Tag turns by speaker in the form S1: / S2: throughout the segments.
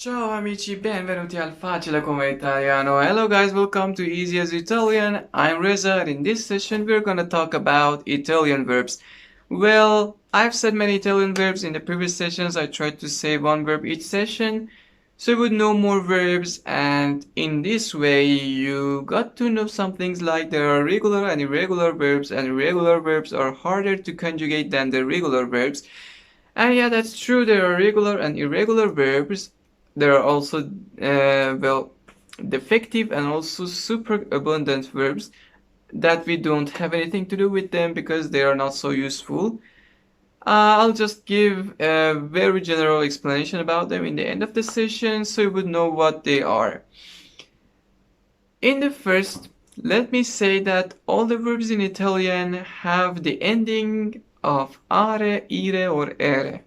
S1: Ciao amici, benvenuti al Facile come Italiano. Hello guys, welcome to Easy as Italian. I'm Reza and in this session we're gonna talk about Italian verbs. Well, I've said many Italian verbs in the previous sessions. I tried to say one verb each session so you would know more verbs, and in this way you got to know some things like there are regular and irregular verbs, and irregular verbs are harder to conjugate than the regular verbs. And yeah, that's true, there are regular and irregular verbs. There are also, defective and also super abundant verbs that we don't have anything to do with them because they are not so useful. I'll just give a very general explanation about them in the end of the session so you would know what they are. In the first, let me say that all the verbs in Italian have the ending of are, ire, or ere.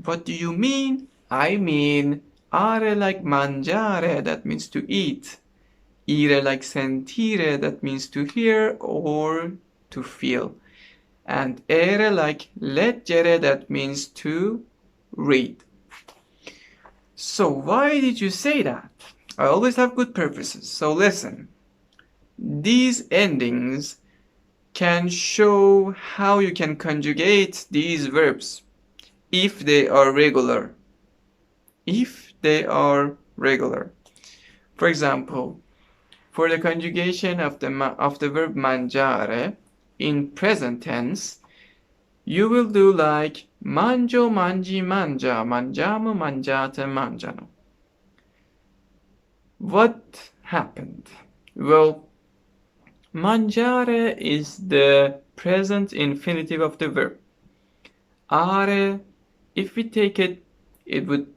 S1: What do you mean? I mean are like mangiare, that means to eat. Ire like sentire, that means to hear or to feel. And ere like leggere, that means to read. So why did you say that? I always have good purposes. So listen. These endings can show how you can conjugate these verbs if they are regular. If they are regular. For example, for the conjugation of the verb mangiare in present tense, you will do like mangio, mangi, mangia, mangiamo, mangiate, mangiano. What happened? Well, mangiare is the present infinitive of the verb. Are, if we take it, it would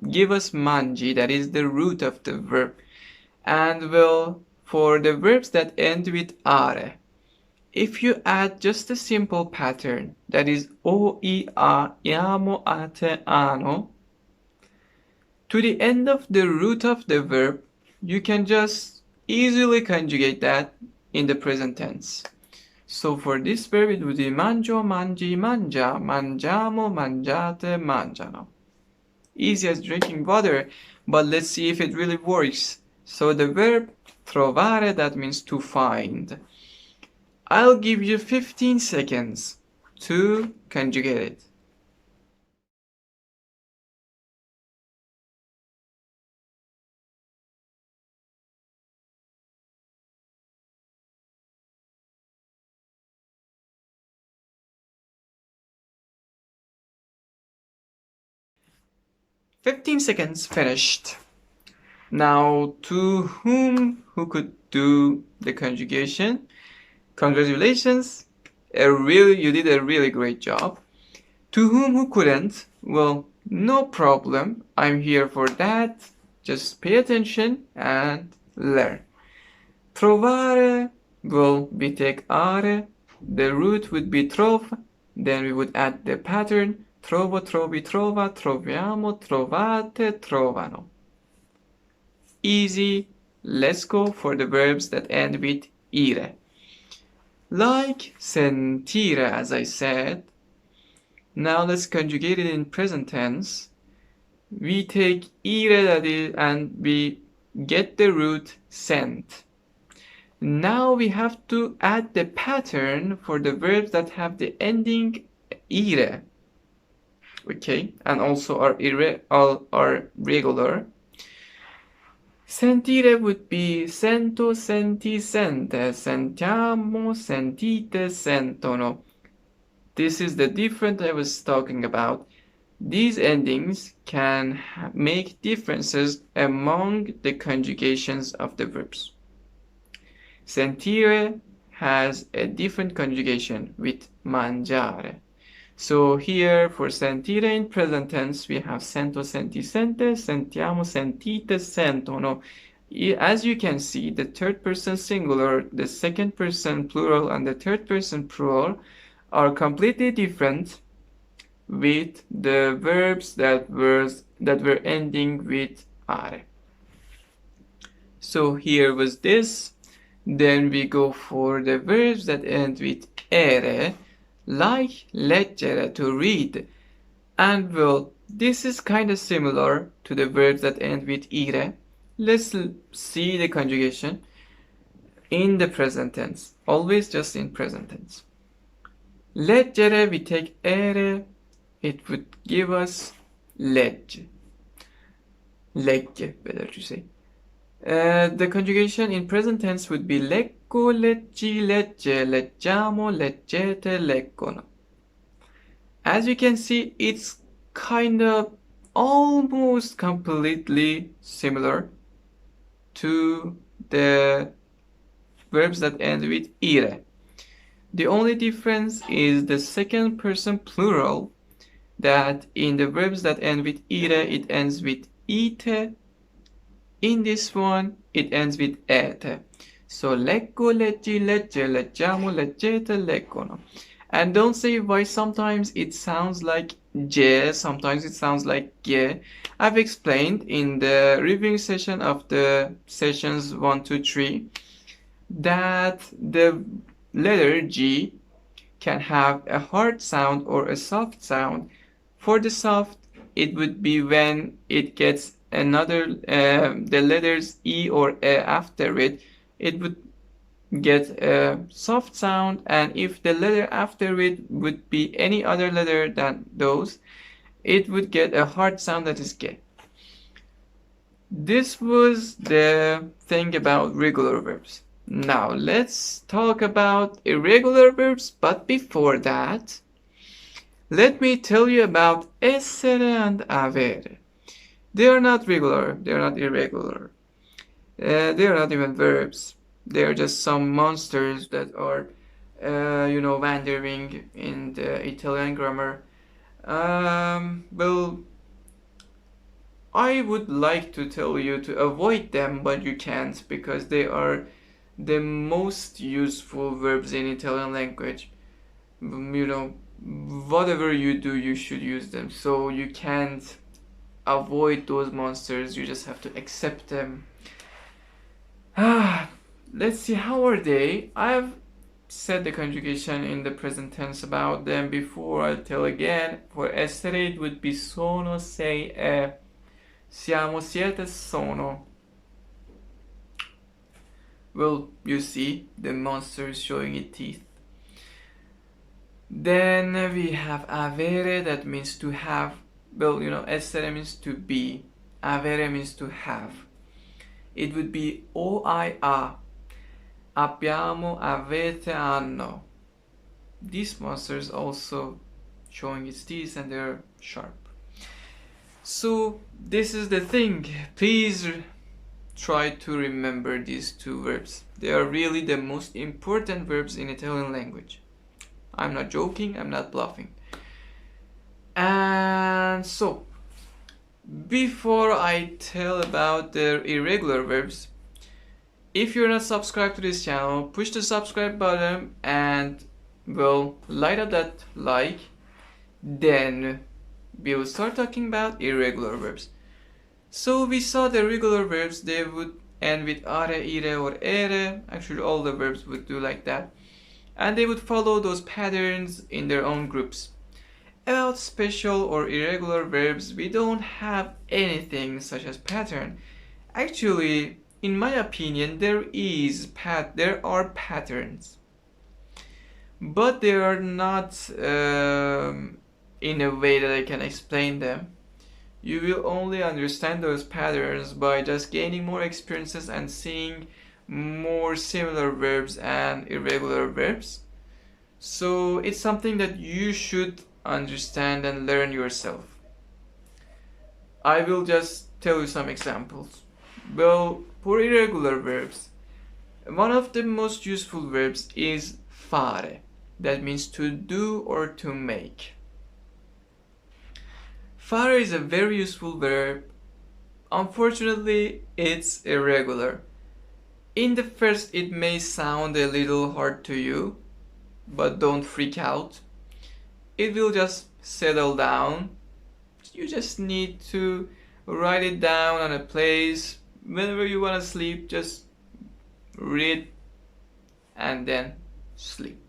S1: give us mangi, that is the root of the verb. And well, for the verbs that end with are, if you add just a simple pattern, that is o, I, a, iamo, ate, ano, to the end of the root of the verb, you can just easily conjugate that in the present tense. So for this verb, it would be mangio, mangi, mangia, mangiamo, mangiate, mangiano. Easy as drinking water, but let's see if it really works. So the verb trovare, that means to find. I'll give you 15 seconds to conjugate it. "15 seconds finished. Now, to who could do the conjugation? Congratulations, you did a really great job. To who couldn't? Well, no problem. I'm here for that. Just pay attention and learn. Trovare, well, we take are, the root would be trov, then we would add the pattern, trovo, trovi, trova, troviamo, trovate, trovano. Easy. Let's go for the verbs that end with ire. Like sentire, as I said. Now let's conjugate it in present tense. We take ire, that is, and we get the root sent. Now we have to add the pattern for the verbs that have the ending ire. Okay, and also are regular. Sentire would be sento, senti, sente, sentiamo, sentite, sentono. This is the difference I was talking about. These endings can make differences among the conjugations of the verbs. Sentire has a different conjugation with mangiare. So here for sentire in present tense we have sento, senti, sente, sentiamo, sentite, sentono. As you can see, the third person singular, the second person plural, and the third person plural are completely different with the verbs that were ending with are. So here was this. Then we go for the verbs that end with ere, like leggere, to read. And well, This is kind of similar to the verbs that end with ire. Let's see the conjugation in the present tense. Always just in present tense. Leggere, we take ere, it would give us legge. Legge, better to say. The conjugation in present tense would be leggo, leggi, legge, leggiamo, leggete, leggono. As you can see, it's kind of almost completely similar to the verbs that end with ire. The only difference is the second person plural, that in the verbs that end with ire, it ends with ite. In this one, it ends with ete. So leggo, leggi, legge, leggiamo, leggete, leggono. And don't say why sometimes it sounds like je, sometimes it sounds like ge. I've explained in the reviewing session of the sessions 1, 2, 3 that the letter G can have a hard sound or a soft sound. For the soft, it would be when it gets another, the letters E or E after it, it would get a soft sound, and if the letter after it would be any other letter than those, it would get a hard sound, that is ge. This was the thing about regular verbs. Now let's talk about irregular verbs, but before that, let me tell you about essere and avere. They are not regular, they are not irregular. They are not even verbs. They are just some monsters that are, wandering in the Italian grammar. Well, I would like to tell you to avoid them, but you can't, because they are the most useful verbs in Italian language. Whatever you do, you should use them. So you can't avoid those monsters, you just have to accept them. Let's see, how are they? I've said the conjugation in the present tense about them before. I'll tell again. For essere, it would be sono, sei, e. Siamo, siete, sono. Well, you see the monster is showing its teeth. Then we have avere, that means to have. Well, essere means to be. Avere means to have. It would be o, I, a. Abbiamo, avete, hanno. This monster is also showing its teeth and they're sharp. So this is the thing. Please try to remember these two verbs. They are really the most important verbs in Italian language. I'm not joking, I'm not bluffing. And so, before I tell about the irregular verbs, if you're not subscribed to this channel, push the subscribe button and, well, light up that like. Then we will start talking about irregular verbs. So we saw the regular verbs, they would end with are, ire, or ere. Actually, all the verbs would do like that. And they would follow those patterns in their own groups. About special or irregular verbs, we don't have anything such as pattern. Actually, in my opinion, there are patterns, but they are not in a way that I can explain them. You will only understand those patterns by just gaining more experiences and seeing more similar verbs and irregular verbs. So it's something that you should understand and learn yourself. I will just tell you some examples. Well, for irregular verbs, one of the most useful verbs is fare. That means to do or to make. Fare is a very useful verb. Unfortunately, it's irregular. In the first, it may sound a little hard to you, but don't freak out. It will just settle down. You just need to write it down on a place. Whenever you want to sleep, just read and then sleep.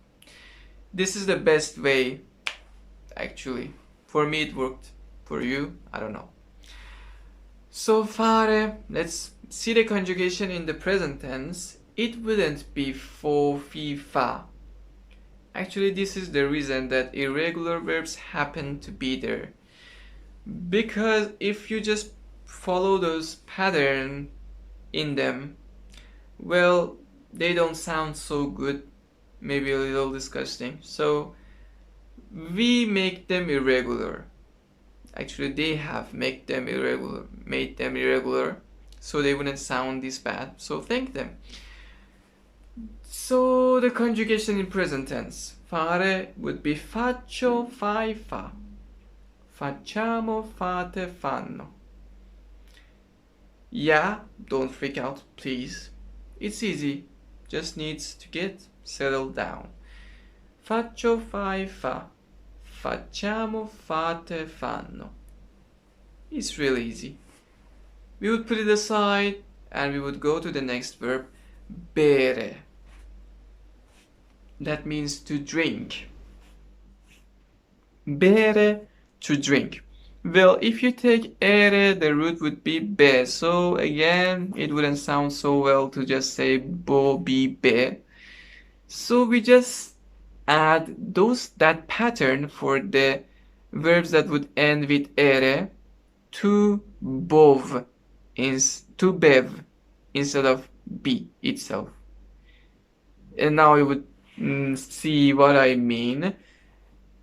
S1: This is the best way, actually. For me, it worked. for you, I don't know. So fare, let's see the conjugation in the present tense. It wouldn't be fo, fi, fa. Actually, this is the reason that irregular verbs happen to be there. Because if you just follow those patterns in them, well, they don't sound so good, maybe a little disgusting. So we make them irregular. Actually, they have made them irregular, so they wouldn't sound this bad. So thank them. So the conjugation in present tense, fare would be faccio, fai, fa. Facciamo, fate, fanno. Yeah, don't freak out, please. It's easy, just needs to get settled down. Faccio, fai, fa. Facciamo, fate, fanno. It's really easy. We would put it aside and we would go to the next verb, bere. That means to drink. Bere, to drink. Well, if you take ere, the root would be be. So again, it wouldn't sound so well to just say bo, bi, be. So we just add that pattern for the verbs that would end with ere to bov, to bev instead of be itself. And now you would see what I mean.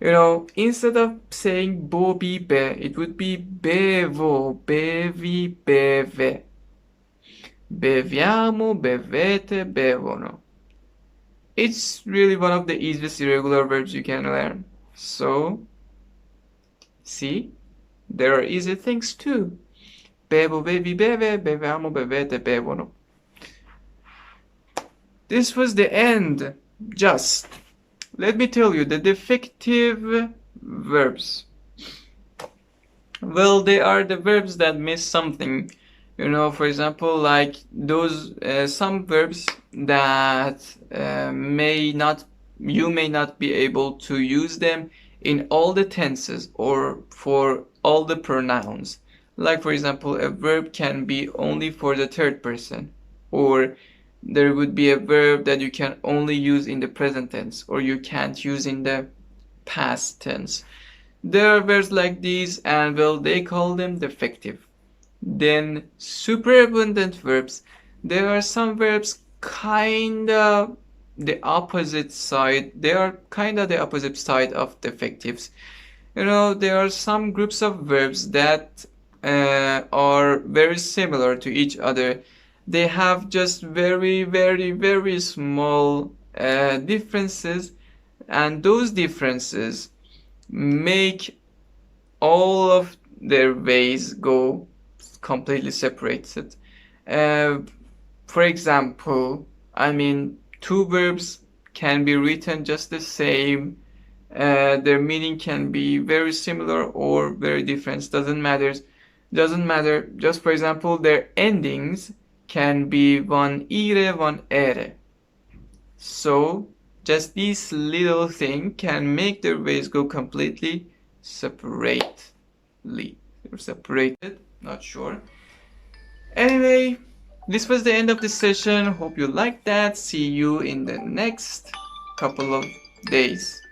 S1: You know, instead of saying bo, bi, be, it would be bevo, bevi, beve. Beviamo, bevete, bevono. It's really one of the easiest irregular verbs you can learn. So, see, there are easy things too. Bevo, bevi, beve, beviamo, bevete, bevono. This was the end. Just let me tell you the defective verbs. Well, they are the verbs that miss something. You know, for example, like those some verbs that you may not be able to use them in all the tenses or for all the pronouns. Like, for example, a verb can be only for the third person, or there would be a verb that you can only use in the present tense, or you can't use in the past tense. There are verbs like these, and well, they call them defective. Then superabundant verbs. There are some verbs kinda the opposite side. They are kinda the opposite side of defectives. You know, there are some groups of verbs that are very similar to each other. They have just very, very, very small differences, and those differences make all of their ways go completely separated. For example, I mean, two verbs can be written just the same. Their meaning can be very similar or very different. Doesn't matter. Just for example, their endings can be one ire, one ere. So just this little thing can make their ways go completely separated. Not sure. Anyway, this was the end of the session. Hope you liked that. See you in the next couple of days.